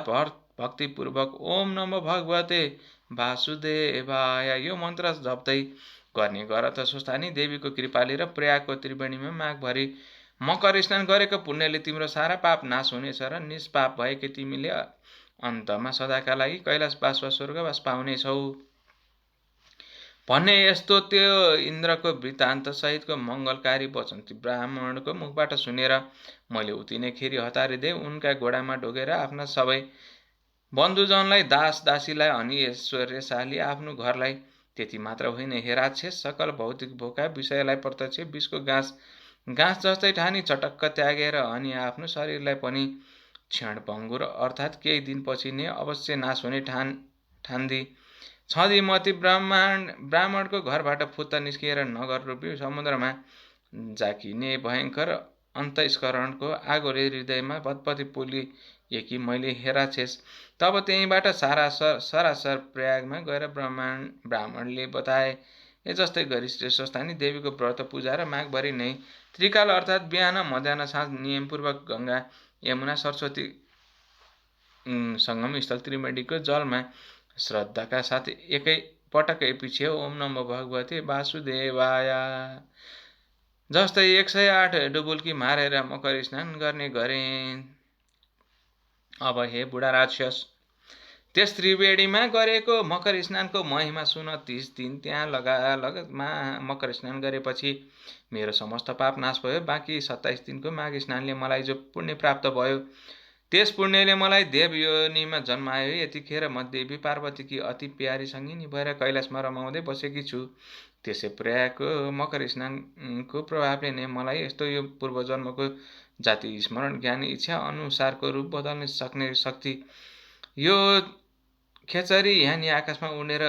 भक्तिपूर्वक ओम नमो भगवते वासुदेवाय यो मन्त्र जप्दै गर्ने गर त स्वस्थानी देवीको कृपाले र प्रयागको त्रिवेणीमा माघभरि मकर स्नान गरेको पुण्यले तिम्रो सारा पाप नाश हुनेछ र निष्पाप भएकै तिमीले अन्तमा सदाका लागि कैलाशवास वा स्वर्गवास पाउनेछौ भन्ने यस्तो त्यो इन्द्रको वृत्तान्त सहितको मङ्गलकारी वचन ती ब्राह्मणको मुखबाट सुनेर मैले उति नै खेरि हतारिदिएँ। उनका घोडामा ढोगेर आफ्ना सबै बन्धुजनलाई दास दासीलाई अनि ऐश्वर्यशाली आफ्नो घरलाई त्यति मात्र होइन हे राक्षस, सकल भौतिक भोका विषयलाई प्रत्यक्ष विषको घाँस जस्तै ठानी चटक्क त्यागेर अनि आफ्नो शरीरलाई पनि क्षणभङ्गुर अर्थात् केही दिनपछि नै अवश्य नाश हुने ठान्दी छँदी ब्राह्मणको घरबाट फुत्त निस्किएर नगर रूपी समुद्रमा जाकिने भयङ्कर अन्तस्करणको आगोले हृदयमा पतपति पोलिएकी मैले हे राक्षस। तब त्यहीँबाट सरासर प्रयागमा गएर ब्राह्मणले बताए जस्तै गरी श्री स्वस्थानी देवीको व्रत पूजा र माघभरि नै त्रिकाल अर्थात् बिहान मध्याह्न साँझ नियमपूर्वक गङ्गा यमुना सरस्वती सङ्गम स्थल त्रिवेणीको जलमा श्रद्धाका साथ एकै पटकै पछि ओम नमो भगवते वासुदेवाय जस्तै 108 डुबुल्की मारेर मकर स्नान गर्ने गरे। अब हे बुढा राक्षस, त्यस त्रिवेणीमा गरेको मकर स्नानको महिमा सुन। 30 दिन त्यहाँ लगालग मकर स्नान गरेपछि मेरो समस्त पाप नाश भयो। बाँकी 27 दिनको माघ स्नानले मलाई जो पुण्य प्राप्त भयो त्यस पुण्यले मलाई देव योनिमा जन्मायो। यतिखेर म देवी पार्वतीकी अति प्यारी सङ्गिनी भएर कैलाशमा रमाउँदै बसेकी छु। त्यसै प्रयागको मकर स्नानको प्रभावले नै मलाई यस्तो यो पूर्वजन्मको जाति स्मरण ज्ञान इच्छा अनुसारको रूप बदल्न सक्ने शक्ति, यो खेचरी यहाँ आकाशमा उडेर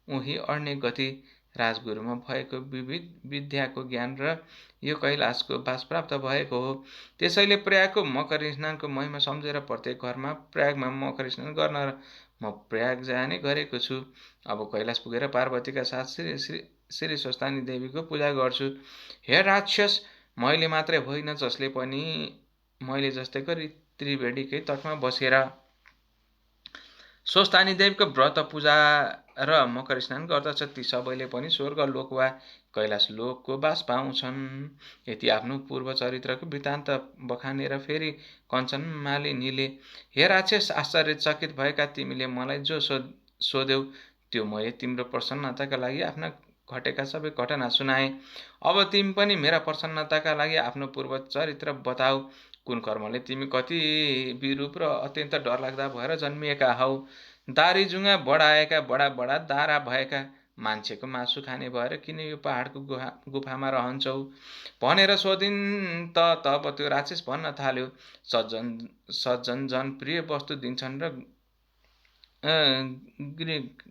उही अड्ने गति राजगुरुमा भएको विविध विद्याको ज्ञान र यो कैलाशको वास प्राप्त भएको हो। त्यसैले प्रयागको मकर स्नानको महिमा सम्झेर प्रत्येक घरमा प्रयागमा मकर स्नान गर्न म प्रयाग जाने गरेको छु। अब कैलाश पुगेर पार्वतीका साथ श्री स्वस्थानी देवीको पूजा गर्छु। हे राक्षस, मैले मात्रै होइन जसले पनि मैले जस्तै गरी त्रिवेणीकै तटमा बसेर स्वस्थानी देवीको व्रत पूजा र मकर स्नान गर्दछ ती सबैले पनि स्वर्ग लोक वा कैलाश लोकको वास पाउँछन्। यति आफ्नो पूर्व चरित्रको वृत्तान्त बखानेर फेरि कञ्चन मालिनीले हे राक्षस, आश्चर्यचकित भएका तिमीले मलाई जो सोध्यौ त्यो मैले तिम्रो प्रसन्नताका लागि आफ्ना घटेका सबै घटना सुनाए। अब तिमी पनि मेरा प्रसन्नताका लागि आफ्नो पूर्व चरित्र बताऊ। कुन कर्मले तिमी कति विरूप र अत्यन्त डरलाग्दा भएर जन्मिएका हौ। दारी जुङ्गा बढाएका बडा दारा भएका मान्छेको मासु खाने भएर किन यो पहाडको गुफामा रहन्छौ भनेर सोधिन् त तब त्यो राक्षस भन्न थाल्यो, सज्जन जन प्रिय वस्तु दिन्छन् र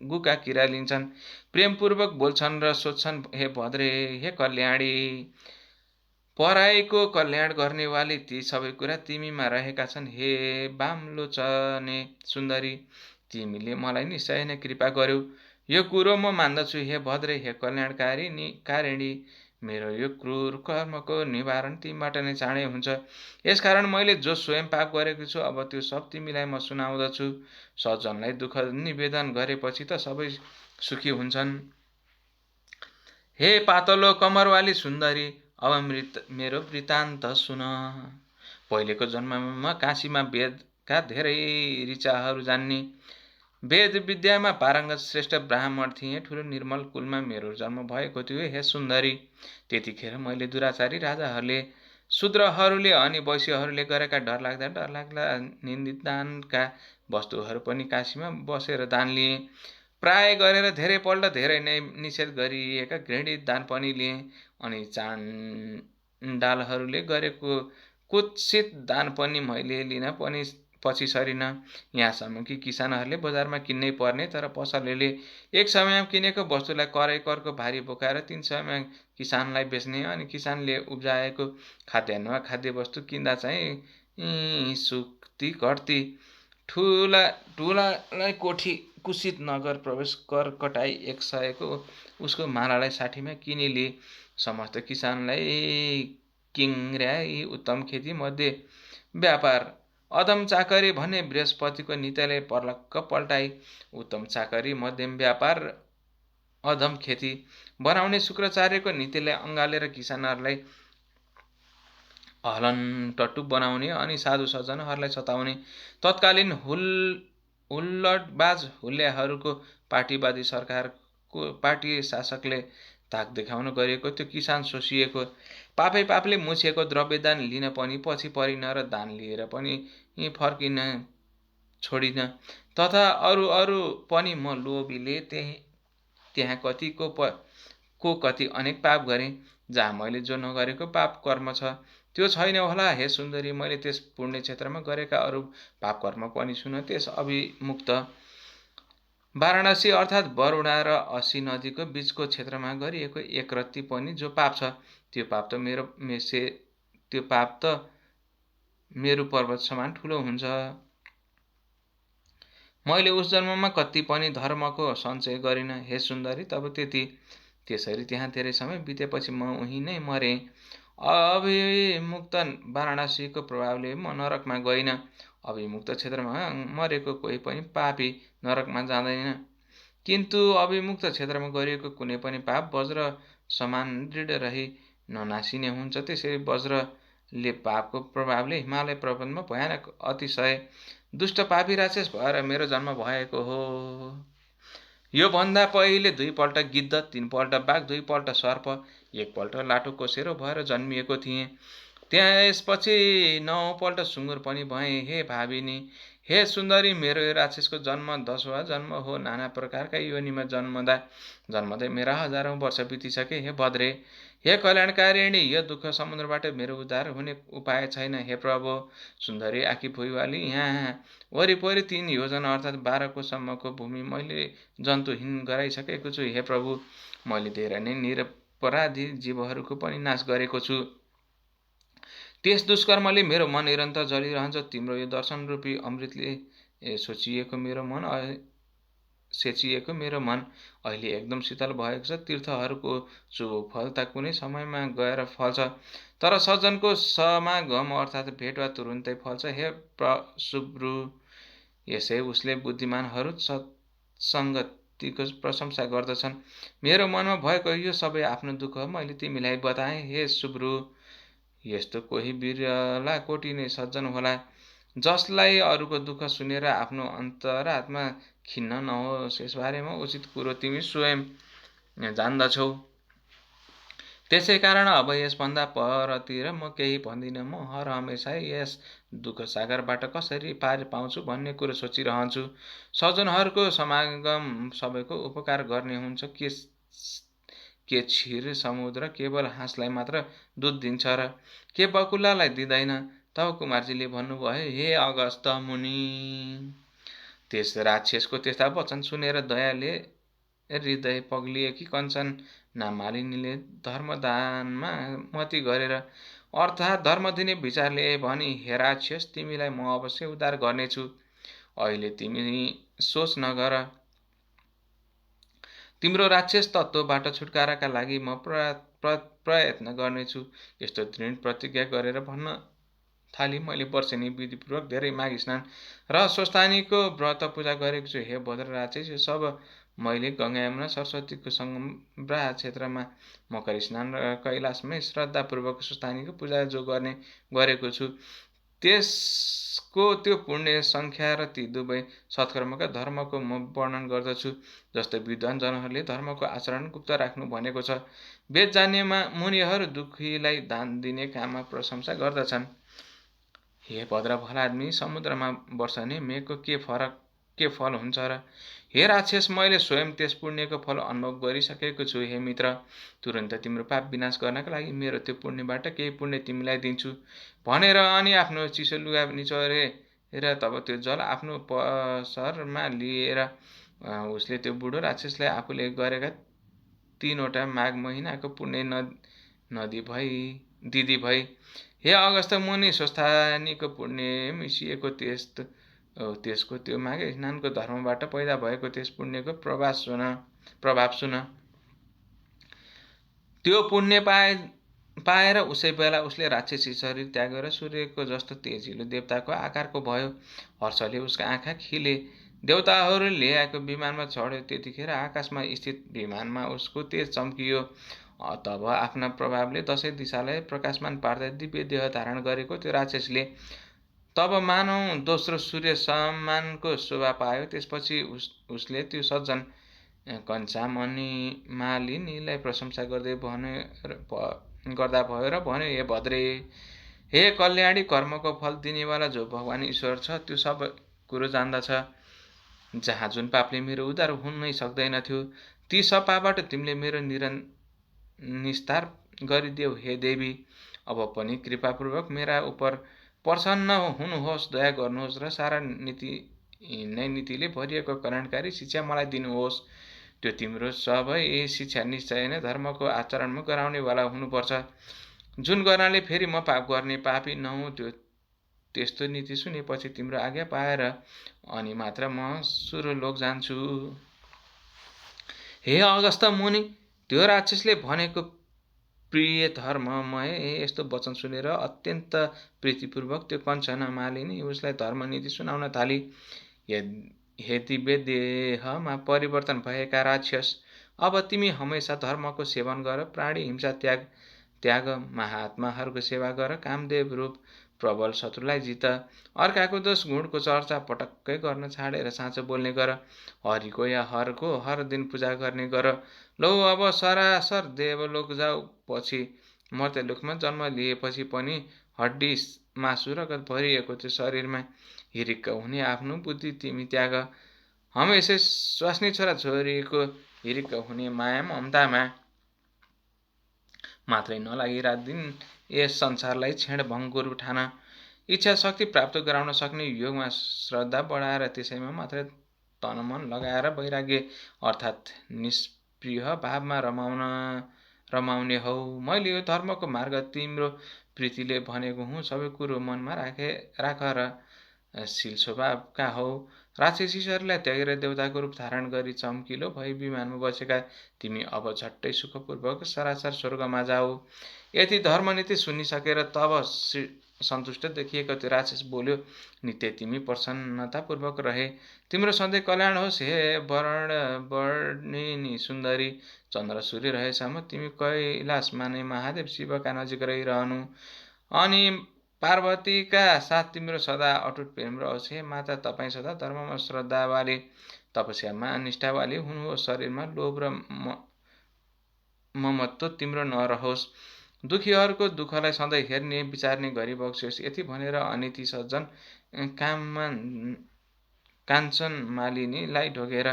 गुका किरा लिन्छन्। प्रेमपूर्वक बोल्छन् र सोध्छन्, हे भद्रे, हे कल्याणी, पराईको कल्याण गर्नेवाली ती सबै कुरा तिमीमा रहेका छन्। हे बामलोचने सुन्दरी, तिमीले मलाई निश्चय नै कृपा गर्यौ, यो कुरो म मान्दछु। हे भद्रे, हे कारिणी, मेरो यो क्रूर कर्मको निवारण तिमीबाट नै चाँडै हुन्छ। यसकारण मैले जो स्वयं पाप गरेको छु, अब त्यो सब तिमीलाई म सुनाउँदछु। सज्जनलाई दुःख निवेदन गरेपछि त सबै सुखी हुन्छन्। हे पातलो कमरवाली सुन्दरी, अब मेरो वृत्तान्त सुन। पहिलेको जन्ममा काशीमा वेदका धेरै ऋचाहरू जान्ने, वेद विद्यामा पारङ्गत श्रेष्ठ ब्राह्मण थिए। ठुलो निर्मल कुलमा मेरो जन्म भएको थियो। हे सुन्दरी, त्यतिखेर मैले दुराचारी राजाहरूले, शूद्रहरूले अनि वैश्यहरूले गरेका डरलाग्दा निन्दित दानका वस्तुहरू पनि काशीमा बसेर दान लिए। प्राय गरेर धेरैपल्ट धेरै नै निषेध गरिएका घृणित दान पनि लिए। अनि चाण्डालहरूले गरेको कुत्सित दान पनि मैले लिन पनि पछि सरिन। यहाँसम्म कि किसानहरूले बजारमा किन्नै पर्ने तर पसलेले एक समयमा किनेको वस्तुलाई करको भारी बोकाएर 3 समयमा किसानलाई बेच्ने, अनि किसानले उब्जाएको खाद्यान्न वा खाद्य वस्तु किन्दा चाहिँ सुक्ती घट्ती। ठुलालाई कोठी कुसित नगर प्रवेश कर कटाई 100 को उसको मालालाई 60 मा किनिले। समस्त किसानलाई किङ्र्याई उत्तम खेती मध्ये व्यापार। अधम चाकरी भन्ने बृहस्पतिको नीतिले पर्लक्क पल्टाई। उत्तम चाकरी, मध्यम व्यापार, अधम खेती बनाउने शुक्राचार्यको नीतिलाई अँगालेर किसानहरूलाई हलनटट्टु बनाउने अनि साधु सज्जनहरूलाई सताउने। तत्कालीन हुल्लडबाज हुल्याहरूको पार्टीवादी सरकारको पार्टी शासकले धाक देखाउन गरेको त्यो किसान शोषिएको, पापले मुछिएको द्रव्यदान लिन पनि पछि परिन र दान लिएर पनि फर्किन छोडिन। तथा अरू पनि म लोभीले त्यहाँ कति अनेक पाप गरेँ, जहाँ मैले जो नगरेको पाप कर्म छ त्यो छैन होला। हे सुन्दरी, मैले त्यस पुण्य क्षेत्रमा गरेका अरू पाप कर्म पनि सुन। त्यस अभिमुक्त वाराणसी अर्थात् वरुणा र असी नदीको बीचको क्षेत्रमा गरिएको एक रत्ती पनि जो पाप छ, त्यो पाप त मेरु पर्वत समान ठुलो हुन्छ। मैले उस जन्ममा कति पनि धर्मको सञ्चय गरिन। हे सुन्दरी, तब त्यसरी त्यहाँ धेरै समय बितेपछि म उही नै मरे। अभिमुक्त वाराणसीको प्रभावले म नरकमा गइन। अभिमुक्त क्षेत्रमा मरेको कोही पनि पापी नरकमा जाँदैन, किन्तु अभिमुक्त क्षेत्रमा गरिएको कुनै पनि पाप वज्र समान दृढ रही ननासिने हुन्छ। त्यसरी वज्रले पापको प्रभावले हिमालय पर्वतमा भयानक अतिशय दुष्ट पापी राक्षस भएर मेरो जन्म भएको हो। यो भन्दा पहिले 2 पल्ट गिद्ध, 3 पल्ट बाघ, 2 पल्ट सर्प, 1 पल्ट लाटोकोसेरो भएर जन्मिएको थिएँ। त्यसपछि 9 पल्ट सुँगुर पनि भएँ। हे भाविनी, हे सुन्दरी, मेरो यो राक्षसको जन्म 10वाँ जन्म हो। नाना प्रकारका योनिमा जन्मदै मेरा हजारौं वर्ष बितिसके। हे भद्रे, हे कल्याणकारिणी, यो दुःख समुद्रबाट मेरो उद्धार हुने उपाय छैन। हे प्रभु सुन्दरी आँखी भुइँवाली, यहाँ वरिपरि 3 योजना अर्थात् 12 कोसम्मको भूमि मैले जन्तुहीन गराइसकेको छु। हे प्रभु, मैले धेरै नै निरपराधी जीवहरूको पनि नाश गरेको छु। त्यस दुष्कर्मले मेरो मन निरन्तर जलिरहन्छ। तिम्रो यो दर्शन रूपी अमृतले सेचिएको मेरो मन अहिले एकदम शीतल भएको छ। तीर्थहरूको शुभ फल त कुनै समयमा गएर फल्छ, तर सज्जनको समागम अर्थात् भेट वा तुरुन्तै फल्छ। हे सुब्रु, यसै उसले बुद्धिमानहरू सत्सङ्गतिको प्रशंसा गर्दछन्। मेरो मनमा भएको यो सबै आफ्नो दुःख मैले तिमीलाई बताएँ। हे सुब्रु, यस्तो कोही बिरला कोटी नै सज्जन होला जसलाई अरूको दुःख सुनेर आफ्नो अन्तरात्मा खिन्न नहोस्। यसबारेमा उचित कुरो तिमी स्वयं जान्दछौ। त्यसै कारण अब यसभन्दा परतिर म केही भन्दिनँ। म हर हमेसा यस दुःख सागरबाट कसरी पार पाउँछु भन्ने कुरो सोचिरहन्छु। सज्जनहरूको समागम सबैको उपकार गर्ने हुन्छ। के क्षीर समुद्र केवल हाँसलाई मात्र दुध दिन्छ र के बकुल्लालाई दिँदैन? तब कुमारजीले भन्नुभयो, हे अगस्त मुनि। त्यस राक्षसको त्यस्ता वचन सुनेर दयाले हृदय पग्लिएकी कञ्चना मालिनीले धर्मदानमा मती गरेर अर्थात् धर्म दिने विचारले भनी, हे राक्षस, तिमीलाई म अवश्य उद्धार गर्नेछु। अहिले तिमी सोच नगर। तिम्रो राक्षस तत्त्वबाट छुटकाराका लागि म प्रयत्न गर्नेछु। यस्तो दृढ प्रतिज्ञा गरेर भन्न थाली, मैले वर्षेनी विधिपूर्वक धेरै माघ स्नान र स्वस्थानीको व्रत पूजा गरेको छु। हे भद्र राक्षस, यो सब मैले गङ्गा यमुना सरस्वतीको सङ्गम ब्राह क्षेत्रमा मकर स्नान र कैलाशमै श्रद्धापूर्वक स्वस्थानीको पूजा जो गरेको छु, त्यसको त्यो पुण्य सङ्ख्या र ती दुवै सत्कर्मका धर्मको म वर्णन गर्दछु। जस्तो विद्वान जनहरूले धर्मको आचरण गुप्त राख्नु भनेको छ। वेद जान्ने मुनिहरू दुखीलाई दान दिने काममा प्रशंसा गर्दछन्। हे भद्र भलादमी, समुद्रमा वर्षने मेघको के फल हुन्छ र? हे राक्षस, मैले स्वयं त्यस पुण्यको फल अनुभव गरिसकेको छु। हे मित्र, तुरन्त तिम्रो पाप विनाश गर्नका लागि मेरो त्यो पुण्यबाट केही पुण्य तिमीलाई दिन्छु भनेर अनि आफ्नो चिसो लुगा निचोरे र तब त्यो जल आफ्नो पसरमा लिएर उसले त्यो बुढो राक्षसलाई आफूले गरेका 3वटा माघ महिनाको पुण्य दिदी भई। हे अगस्त मुनि, स्वस्थानीको पुण्य मिसिएको त्यसको त्यो माघ स्नानको धर्मबाट पैदा भएको त्यस पुण्यको प्रभाव सुन। त्यो पुण्य पाएर उसै बेला उसले राक्षसी शरीर त्यागेर सूर्यको जस्तो तेजिलो देवताको आकारको भयो। हर्षले उसका आँखा खिले। देवताहरू ल्याएको विमानमा चढ्यो। त्यतिखेर आकाशमा स्थित विमानमा उसको तेज चम्कियो। तब आफ्ना प्रभावले 10 दिशालाई प्रकाशमान पार्दै दिव्य देह धारण गरेको त्यो राक्षसले तब मानव दोस्रो सूर्य सम्मानको शोभा पायो। त्यसपछि उसले त्यो सज्जन कञ्चामणि मालिनीलाई प्रशंसा गर्दा भयो र भन्यो, हे भद्रे, हे कल्याणी, कर्मको फल दिनेवाला जो भगवान ईश्वर छ त्यो सब कुरो जान्दछ। जहाँ जुन पापले मेरो उद्धार हुनै सक्दैनथ्यो, ती सब पापबाट तिमीले मेरो निस्तार गरिदेऊ। हे देवी, अब पनि कृपापूर्वक मेरा उपर प्रसन्न हुनुहोस्, दया गर्नुहोस् र सारा नीतिले भरिएको कल्याणकारी शिक्षा मलाई दिनुहोस्। त्यो तिम्रो सबै शिक्षा निश्चय नै धर्मको आचरणमा गराउनेवाला हुनुपर्छ, जुन गर्नाले फेरि म पाप गर्ने पापी नहुँ। त्यस्तो नीति सुनेपछि तिम्रो आज्ञा पाएर अनि मात्र म सुरलोक जान्छु। हे अगस्त मुनि, त्यो राक्षसले भनेको प्रिय धर्ममय यस्तो वचन सुनेर अत्यन्त प्रीतिपूर्वक त्यो कञ्चना मालिनी उसलाई धर्मनीति सुनाउन थाली। हे दिव्य देहमा परिवर्तन भएका राक्षस, अब तिमी हमेसा धर्मको सेवन गर, प्राणी हिंसा त्याग, महात्माहरूको सेवा गर, कामदेव रूप प्रबल शत्रुलाई जित, अर्काको दोष गुणको चर्चा पटक्कै गर्न छाडेर साँचो बोल्ने गर, हरिको या हरको हर दिन पूजा गर्ने गर। लौ अब सरासर देवलोक जाऊ। पछि मर्त्यलोकमा जन्म लिएपछि पनि हड्डी मासु रगत भरिएको त्यो शरीरमा हिरिक्क हुने आफ्नो बुद्धि तिमी त्याग। हमेसा स्वास्नी छोराछोरीको हिरिक्क हुने माया ममतामा मात्रै नलागी रात दिन यस संसारलाई छेडभङ्गुर ठान। इच्छा शक्ति प्राप्त गराउन सक्ने योगमा श्रद्धा बढाएर त्यसैमा मात्रै तनमन लगाएर वैराग्य अर्थात् निष्प्रिय भावमा रमाउने हौ। मैले यो धर्मको मार्ग तिम्रो प्रीतिले भनेको हुँ। सबै कुरो मनमा राख र शील स्वभावका हौ। राक्षसीहरूलाई त्यागेर देवताको रूप धारण गरी चम्किलो भई विमानमा बसेका तिमी अब झट्टै सुखपूर्वक सरासर स्वर्गमा जाऊ। यति धर्मनीति सुनिसकेर तब सन्तुष्ट देखिएको त्यो राक्षस बोल्यो, नित्य तिमी प्रसन्नतापूर्वक रहे, तिम्रो सधैँ कल्याण होस्। हे वर्णिनी सुन्दरी, चन्द्र सूर्य रहेसम्म तिमी कैलाशमा नै महादेव शिवका नजिक रहिरहनु अनि पार्वतीका साथ तिम्रो सदा अटुट प्रेम रहोस्। हे माता, तपाईँ सदा धर्ममा श्रद्धावाली, तपस्यामा निष्ठावाली हुनुहोस्। शरीरमा लोभ र ममत्व तिम्रो नरहोस्। दुखीहरूको दुःखलाई सधैँ हेर्ने विचार्ने गरी बक्सियोस्। यति भनेर अनि ती सज्जन काञ्चन मालिनीलाई ढोगेर।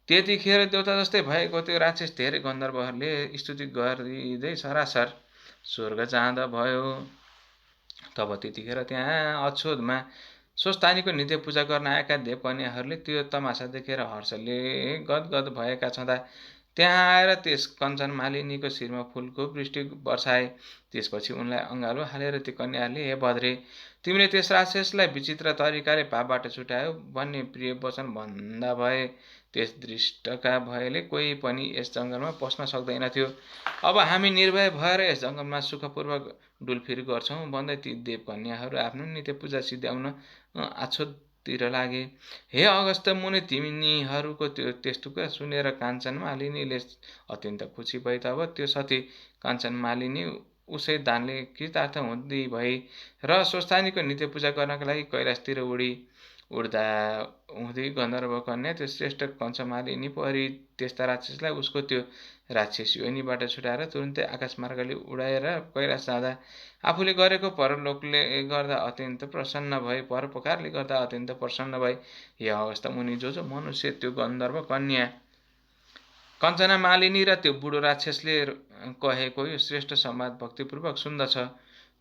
त्यतिखेर देउता जस्तै भएको त्यो राक्षस धेरै गन्धर्वहरूले स्तुति गरिँदै सरासर स्वर्ग जाँदा भयो। तब त्यतिखेर त्यहाँ अछोदमा स्वस्थानीको नित्य पूजा गर्न आएका देवकन्याहरूले त्यो तमासा देखेर हर्षले गदगद भएका छँदा त्यहाँ आएर त्यस कञ्चन मालिनीको शिरमा फुलको वृष्टि वर्षाए। त्यसपछि उनलाई अँगालो हालेर ती कन्याहरूले, हे भद्रे, तिमीले त्यस राक्षसलाई विचित्र तरिकाले पापबाट छुटायो भन्ने प्रिय वचन भन्दा भए त्यस दृष्टका भएले कोही पनि यस जङ्गलमा पस्न सक्दैनथ्यो। अब हामी निर्भय भएर यस जङ्गलमा सुखपूर्वक डुलफिर गर्छौँ भन्दै ती देवकन्याहरू आफ्नो नित्य पूजा सिद्ध्याउन अछोदतिर लागे। हे अगस्त्य मुनि, तिमीहरूको त्यस्तो कुरा सुनेर काञ्चन मालिनीले अत्यन्त खुसी भई। तब त्यो सती काञ्चन मालिनी उसै दानले कृतार्थ हुँदै भई र स्वस्थानीको नित्य पूजा गर्नका लागि कैलाशतिर उड्दा हुँदै गन्धर्व कन्या त्यो श्रेष्ठ कञ्चमालिनी परी त्यस्ता राक्षसलाई उसको त्यो राक्षस योनिबाट छुटाएर तुरुन्तै आकाश मार्गले उडाएर कैलाश जाँदा आफूले गरेको परलोकले गर्दा अत्यन्त प्रसन्न भए। परोपकारले गर्दा अत्यन्त प्रसन्न भए। हे अगस्त्य मुनि, जो मनुष्य त्यो गन्धर्व कन्या कञ्चना मालिनी र त्यो बुढो राक्षसले कहेको यो श्रेष्ठ संवाद भक्तिपूर्वक सुन्दछ,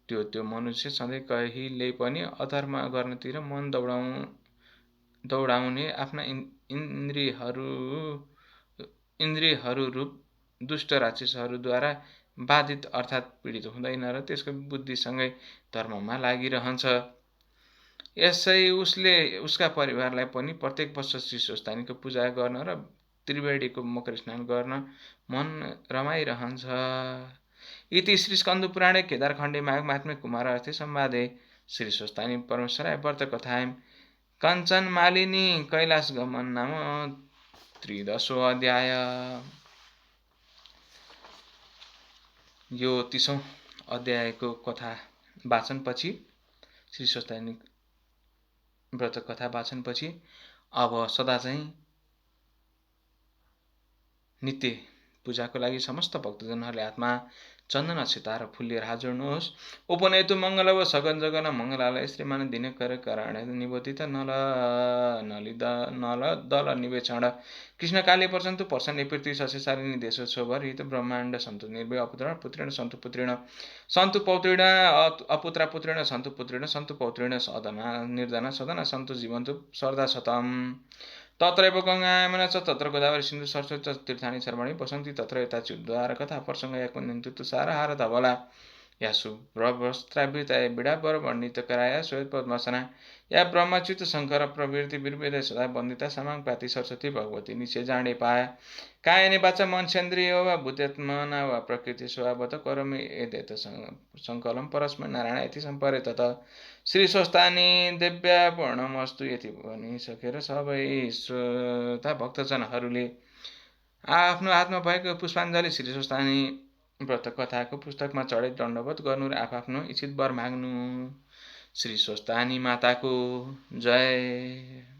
त्यो मनुष्य सधैँ कहिल्यै पनि अधर्म गर्नतिर मन दौडाउने आफ्ना इन्द्रियहरू रूप दुष्ट राक्षसहरूद्वारा बाधित अर्थात् पीडित हुँदैन र त्यसको बुद्धिसँगै धर्ममा लागिरहन्छ। यसै उसले उसका परिवारलाई पनि प्रत्येक वर्ष श्री स्वस्थानीको पूजा गर्न र त्रिवेणीको मकर स्नान गर्न मन रमाइरहन्छ। इति श्री स्कन्दपुराणे केदारखण्डे माघमात्म्ये कुमारार्थे संवादे श्री स्वस्थानी परमेश्वराय व्रत कथायां काञ्चन मालिनी कैलाश गमन नाम 13औं अध्याय। यो 30औं अध्यायको कथा वाचनपछि, श्री स्वस्थानी व्रत कथा वाचनपछि अब सदा चाहिँ नित्य पूजाको लागि समस्त भक्तजनहरूले हातमा चन्दन अक्षता र फूल लिएर हात जोड्नुहोस्। उपनयतु मङ्गलव सगन जगन मङ्गलालय श्रीमान दिनकर कराण निबोधित नल दल निवेक्षण कृष्ण काली पर्सन्तु पर्सन पृथ्वी सस्यशालिनी देशो शोभर हित ब्रह्माण्ड सन्तु निर्भय अपुत्रण पुत्रेण सन्तु पुत्रेण सन्तु पौत्रेण अपुत्रा पुत्रेण सन्तु पुत्रेण सन्तु पौत्रेण सदना निर्धना सदना सन्तु जीवन्तु सर्दा शतम्। तत्रैव गङ्गायमुना च तत्र गोदावरी सिन्धु सरस्वती च तीर्थानि सर्वाणि वसन्ति तत्र यथा च्युद्वार कथा प्रसङ्ग या कुन्यन्तु तुषारहार धवला या शुभ्रवस्त्रावृता या बिडाबर वर्णितकराया श्वेत पद्मासना या ब्रह्मच्युत शङ्कर प्रवृत्ति वीरवेद सदा वन्दिता समाङ पाति सरस्वती भगवती निश्चय जाँडे पाया कायने वाचा मनसेन्द्रिय वा बुद्ध्यात्मना वा प्रकृति स्वभावत करोमि यदेत सङ्कलं परस्मै नारायण इति सम्परे तत श्री स्वस्थानी देव्या पूर्णमस्तु। यति भनिसकेर सबै श्रोता भक्तजनहरूले आफ्नो हातमा भएको पुष्पाञ्जली श्री स्वस्थानी व्रत कथाको पुस्तकमा चढे दण्डवत गर्नु र आफ्नो इच्छित वर माग्नु। श्री स्वस्थानी माताको जय।